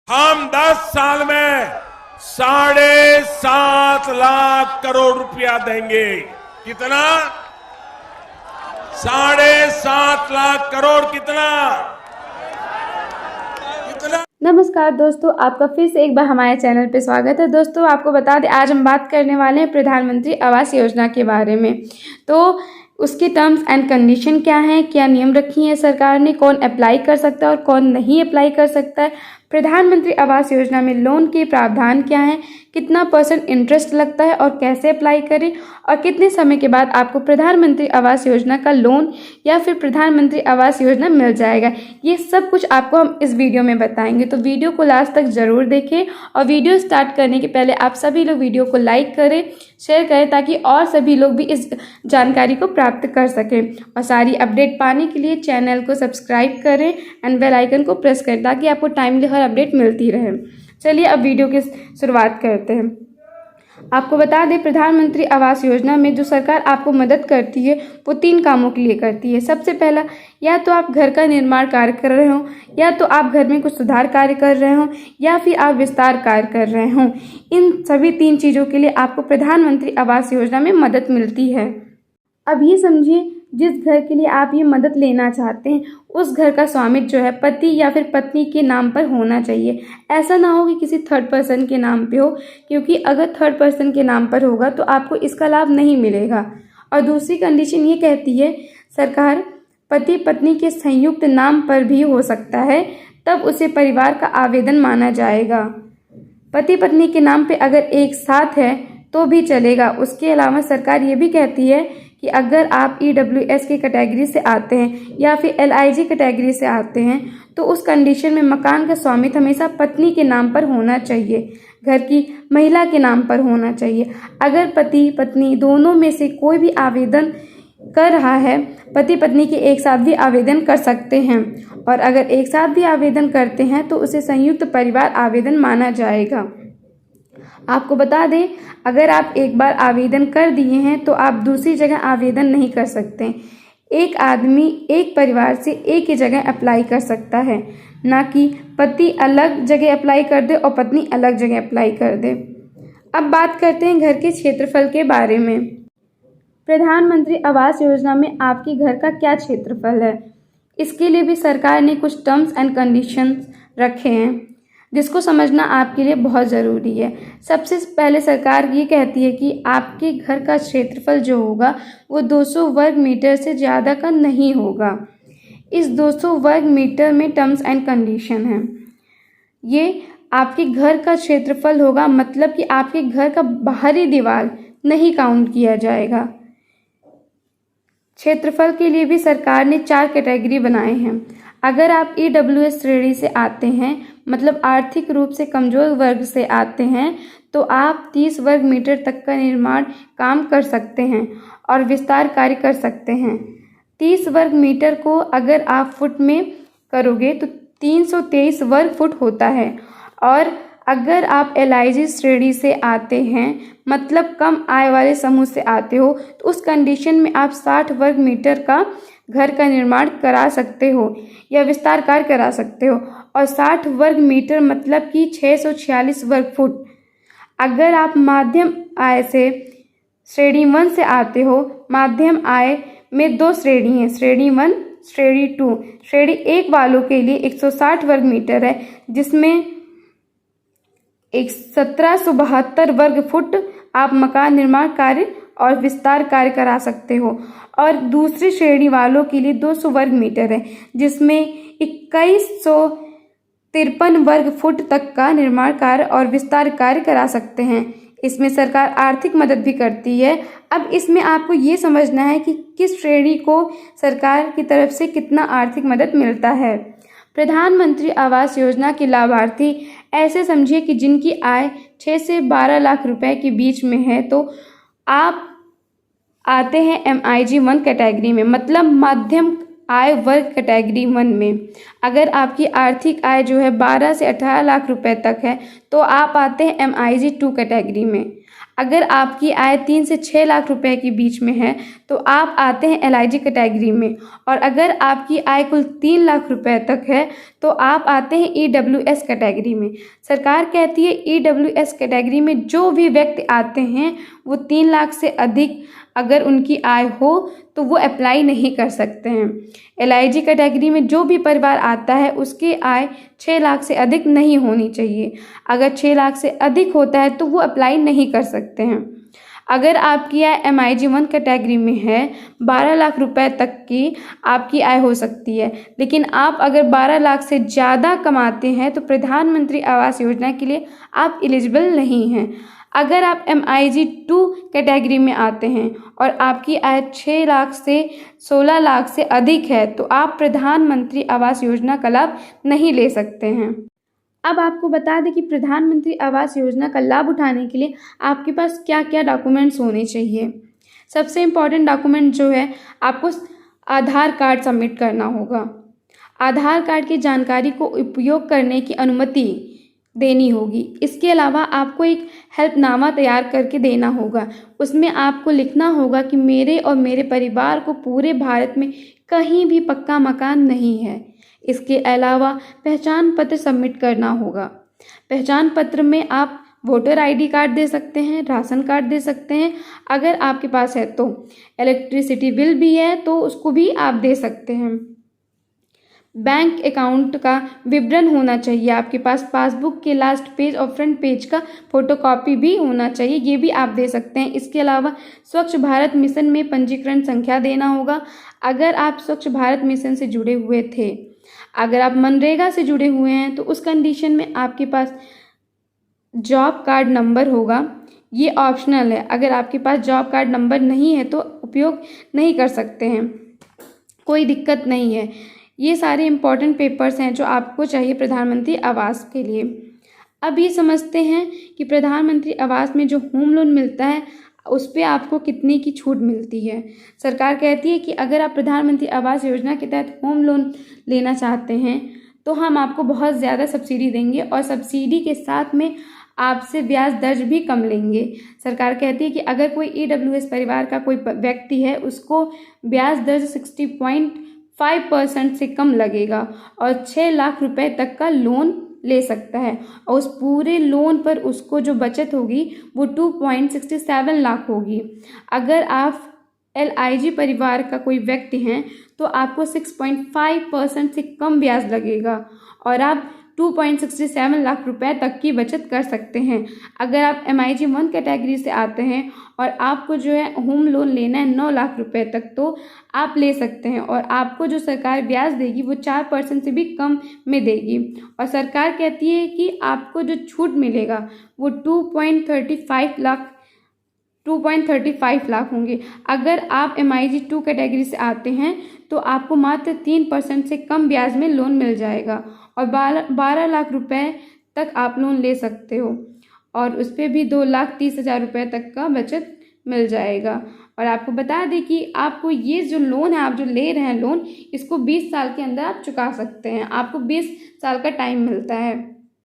हम 10 साल में 7.5 लाख करोड़ रुपया देंगे। कितना? 7.5 लाख करोड़। कितना? नमस्कार दोस्तों, आपका फिर से एक बार हमारे चैनल पे स्वागत है। दोस्तों, आपको बता दें आज हम बात करने वाले हैं प्रधानमंत्री आवास योजना के बारे में। तो उसके टर्म्स एंड कंडीशन क्या हैं, क्या नियम रखी हैं सरकार ने, कौन अप्लाई कर सकता है और कौन नहीं अप्लाई कर सकता है, प्रधानमंत्री आवास योजना में लोन के प्रावधान क्या हैं, कितना % इंटरेस्ट लगता है और कैसे अप्लाई करें, और कितने समय के बाद आपको प्रधानमंत्री आवास योजना का लोन या फिर प्रधानमंत्री आवास योजना मिल जाएगा। ये सब कुछ आपको हम इस वीडियो में बताएंगे, तो वीडियो को लास्ट तक ज़रूर देखें। और वीडियो स्टार्ट करने के पहले आप सभी लोग वीडियो को लाइक करें, शेयर करें, ताकि और सभी लोग भी इस जानकारी को प्राप्त कर सकें। और सारी अपडेट पाने के लिए चैनल को सब्सक्राइब करें एंड बेल आइकन को प्रेस करें, ताकि आपको टाइमली हर अपडेट मिलती रहे। चलिए अब वीडियो की शुरुआत करते हैं। आपको बता दें, प्रधानमंत्री आवास योजना में जो सरकार आपको मदद करती है वो 3 कामों के लिए करती है। सबसे पहला, या तो आप घर का निर्माण कार्य कर रहे हो, या तो आप घर में कुछ सुधार कार्य कर रहे हो, या फिर आप विस्तार कार्य कर रहे हो। इन सभी 3 चीज़ों के लिए आपको प्रधानमंत्री आवास योजना में मदद मिलती है। अब ये समझिए, जिस घर के लिए आप ये मदद लेना चाहते हैं उस घर का स्वामित्व जो है पति या फिर पत्नी के नाम पर होना चाहिए। ऐसा ना हो कि किसी थर्ड पर्सन के नाम पे हो, क्योंकि अगर थर्ड पर्सन के नाम पर होगा तो आपको इसका लाभ नहीं मिलेगा। और दूसरी कंडीशन ये कहती है सरकार, पति पत्नी के संयुक्त नाम पर भी हो सकता है, तब उसे परिवार का आवेदन माना जाएगा। पति पत्नी के नाम पे अगर एक साथ है तो भी चलेगा। उसके अलावा सरकार ये भी कहती है कि अगर आप EWS की कैटेगरी से आते हैं या फिर LIG कैटेगरी से आते हैं तो उस कंडीशन में मकान का स्वामित्व हमेशा पत्नी के नाम पर होना चाहिए, घर की महिला के नाम पर होना चाहिए। अगर पति पत्नी दोनों में से कोई भी आवेदन कर रहा है, पति पत्नी के एक साथ भी आवेदन कर सकते हैं, और अगर एक साथ भी आवेदन करते हैं तो उसे संयुक्त परिवार आवेदन माना जाएगा। आपको बता दें, अगर आप एक बार आवेदन कर दिए हैं तो आप दूसरी जगह आवेदन नहीं कर सकते। एक आदमी एक परिवार से एक ही जगह अप्लाई कर सकता है, ना कि पति अलग जगह अप्लाई कर दे और पत्नी अलग जगह अप्लाई कर दे। अब बात करते हैं घर के क्षेत्रफल के बारे में। प्रधानमंत्री आवास योजना में आपके घर का क्या क्षेत्रफल है, इसके लिए भी सरकार ने कुछ टर्म्स एंड कंडीशंस रखे हैं, जिसको समझना आपके लिए बहुत ज़रूरी है। सबसे पहले सरकार ये कहती है कि आपके घर का क्षेत्रफल जो होगा वो 200 वर्ग मीटर से ज़्यादा का नहीं होगा। इस 200 वर्ग मीटर में टर्म्स एंड कंडीशन है। ये आपके घर का क्षेत्रफल होगा, मतलब कि आपके घर का बाहरी दीवार नहीं काउंट किया जाएगा। क्षेत्रफल के लिए भी सरकार ने 4 कैटेगरी बनाए हैं। अगर आप EWS श्रेणी से आते हैं, मतलब आर्थिक रूप से कमज़ोर वर्ग से आते हैं, तो आप 30 वर्ग मीटर तक का निर्माण काम कर सकते हैं और विस्तार कार्य कर सकते हैं। 30 वर्ग मीटर को अगर आप फुट में करोगे तो 323 वर्ग फुट होता है। और अगर आप LIG श्रेणी से आते हैं, मतलब कम आय वाले समूह से आते हो, तो उस कंडीशन में आप 60 वर्ग मीटर का घर का निर्माण करा सकते हो या विस्तार कार्य करा सकते हो। और 60 वर्ग मीटर मतलब कि 646 वर्ग फुट। अगर आप माध्यम आय से श्रेणी 1 से आते हो, माध्यम आय में 2 श्रेणी हैं, श्रेणी 1 श्रेणी 2। श्रेणी 1 वालों के लिए 160 वर्ग मीटर है, जिसमें 1772 वर्ग फुट आप मकान निर्माण कार्य और विस्तार कार्य करा सकते हो। और दूसरी श्रेणी वालों के लिए 200 वर्ग मीटर है, जिसमें 2153 वर्ग फुट तक का निर्माण कार्य और विस्तार कार्य करा सकते हैं। इसमें सरकार आर्थिक मदद भी करती है। अब इसमें आपको ये समझना है कि किस श्रेणी को सरकार की तरफ से कितना आर्थिक मदद मिलता है। प्रधानमंत्री आवास योजना के लाभार्थी ऐसे समझिए कि जिनकी आय 6 से 12 लाख रुपए के बीच में है, तो आप आते हैं MIG 1 कैटेगरी में, मतलब मध्यम आय वर्ग कैटेगरी 1 में। अगर आपकी आर्थिक आय जो है 12 से 18 लाख रुपए तक है तो आप आते हैं MIG 2 कैटेगरी में। अगर आपकी आय 3 से 6 लाख रुपए के बीच में है तो आप आते हैं LIG कैटेगरी में, और अगर आपकी आय कुल 3 लाख रुपए तक है तो आप आते हैं EWS कैटेगरी में। सरकार कहती है EWS कैटेगरी में जो भी व्यक्ति आते हैं वो 3 लाख से अधिक अगर उनकी आय हो तो वो अप्लाई नहीं कर सकते हैं। LIG कैटेगरी में जो भी परिवार आता है उसकी आय 6 लाख से अधिक नहीं होनी चाहिए। अगर 6 लाख से अधिक होता है तो वो अप्लाई नहीं कर सकते हैं। अगर आपकी आय MIG 1 कैटेगरी में है, 12 लाख रुपए तक की आपकी आय हो सकती है, लेकिन आप अगर 12 लाख से ज़्यादा कमाते हैं तो प्रधानमंत्री आवास योजना के लिए आप एलिजिबल नहीं हैं। अगर आप MIG 2 कैटेगरी में आते हैं और आपकी आय 6 लाख से 16 लाख से अधिक है तो आप प्रधानमंत्री आवास योजना का लाभ नहीं ले सकते हैं। अब आपको बता दें कि प्रधानमंत्री आवास योजना का लाभ उठाने के लिए आपके पास क्या क्या डॉक्यूमेंट्स होने चाहिए। सबसे इम्पॉर्टेंट डॉक्यूमेंट जो है, आपको आधार कार्ड सबमिट करना होगा। आधार कार्ड की जानकारी को उपयोग करने की अनुमति देनी होगी। इसके अलावा आपको एक हेल्पनामा तैयार करके देना होगा। उसमें आपको लिखना होगा कि मेरे और मेरे परिवार को पूरे भारत में कहीं भी पक्का मकान नहीं है। इसके अलावा पहचान पत्र सबमिट करना होगा। पहचान पत्र में आप वोटर ID कार्ड दे सकते हैं, राशन कार्ड दे सकते हैं अगर आपके पास है तो। इलेक्ट्रिसिटी बिल भी है तो उसको भी आप दे सकते हैं। बैंक अकाउंट का विवरण होना चाहिए आपके पास। पासबुक के लास्ट पेज और फ्रंट पेज का फोटोकॉपी भी होना चाहिए, ये भी आप दे सकते हैं। इसके अलावा स्वच्छ भारत मिशन में पंजीकरण संख्या देना होगा अगर आप स्वच्छ भारत मिशन से जुड़े हुए थे। अगर आप मनरेगा से जुड़े हुए हैं तो उस कंडीशन में आपके पास जॉब कार्ड नंबर होगा। ये ऑप्शनल है, अगर आपके पास जॉब कार्ड नंबर नहीं है तो उपयोग नहीं कर सकते हैं, कोई दिक्कत नहीं है। ये सारे इम्पॉर्टेंट पेपर्स हैं जो आपको चाहिए प्रधानमंत्री आवास के लिए। अब ये समझते हैं कि प्रधानमंत्री आवास में जो होम लोन मिलता है उस पर आपको कितने की छूट मिलती है। सरकार कहती है कि अगर आप प्रधानमंत्री आवास योजना के तहत होम लोन लेना चाहते हैं तो हम आपको बहुत ज़्यादा सब्सिडी देंगे और सब्सिडी के साथ में आपसे ब्याज दर भी कम लेंगे। सरकार कहती है कि अगर कोई EWS परिवार का कोई व्यक्ति है उसको ब्याज दर 60.5% से कम लगेगा और 6 लाख रुपए तक का लोन ले सकता है, और उस पूरे लोन पर उसको जो बचत होगी वो 2.67 लाख होगी। अगर आप LIG परिवार का कोई व्यक्ति हैं तो आपको 6.5% से कम ब्याज लगेगा और आप 2.67 लाख रुपए तक की बचत कर सकते हैं। अगर आप MIG 1 कैटेगरी से आते हैं और आपको जो है होम लोन लेना है 9 लाख रुपए तक तो आप ले सकते हैं, और आपको जो सरकार ब्याज देगी वो 4% से भी कम में देगी। और सरकार कहती है कि आपको जो छूट मिलेगा वो 2.35 लाख होंगे। अगर आप MIG 2 कैटेगरी से आते हैं तो आपको मात्र 3% से कम ब्याज में लोन मिल जाएगा और 12 लाख रुपए तक आप लोन ले सकते हो, और उस पर भी 2,30,000 रुपये तक का बचत मिल जाएगा। और आपको बता दें कि आपको ये जो लोन है, आप जो ले रहे हैं लोन, इसको 20 साल के अंदर आप चुका सकते हैं। आपको 20 साल का टाइम मिलता है।